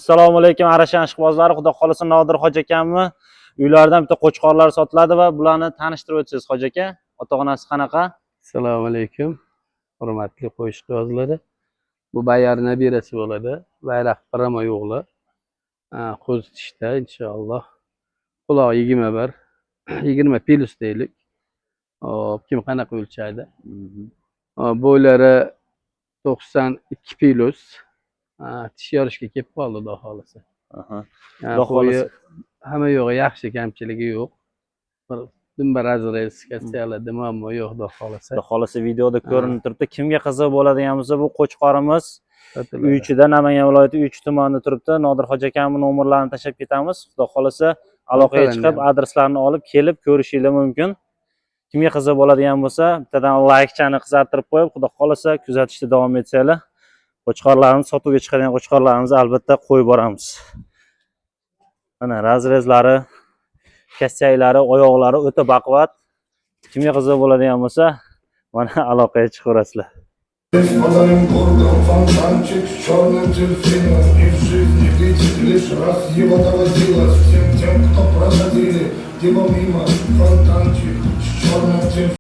Assalomu alaykum Arashan ishqibozlari, xudo xolasa Nodir hoji akamni uylaridan bitta qo'chqorlar sotiladi va bularni tanishtirib o'tasiz hoji aka. Ota-onasi qanaqa? Assalomu alaykum. Hurmatli qo'y ishqibozlari. Bu Bayar nabirasi bo'ladi. Bayraq Qaramoy o'g'li. Qo'z tishda inshaalloh. Quloq 21, 20 plus deylik. Hop, kim qanaqa o'lchaydi? Bo'ylari 92 plus. Tish yorishga kelib qoldi, xudo xolasa. Xudo xolasa. Hamma yo'g'i yaxshi, kamchiligi yo'q. Bir razrez kassiyalada muammo yo'q, xudo xolasa. Xudo xolasa videoda ko'rinib turibdi. Kimga qiziq bo'ladigan bo'lsa, bu qo'chqorimiz Uychida, Namangan viloyati Uychi tumanida turibdi. Nodir hoji akamning nomerlarini tashlab ketamiz. Xudo xolasa aloqaga chiqib, adreslarni olib kelib ko'rishingiz mumkin. Kimga qiziq bo'ladigan bo'lsa, bittadan laykchani qizartirib qo'yib, xudo xolasa kuzatishda davom etsanglar. Qo'chqorlarimiz, sotuvga chiqadigan qo'chqorlarimizni albatta qo'yib boramiz. Mana razrezlari, kassaylari, oyoqlari o'ta baquvvat. Kimga qiziq bo'ladigan bo'lsa, mana aloqaga chiqaverasizlar. Подарим горгам фонтанчик с черным дельфином. И в жизни видеть лишь раз его доводилось всем тем, кто проходили его мимо. Фонтанчик с черным дельфином.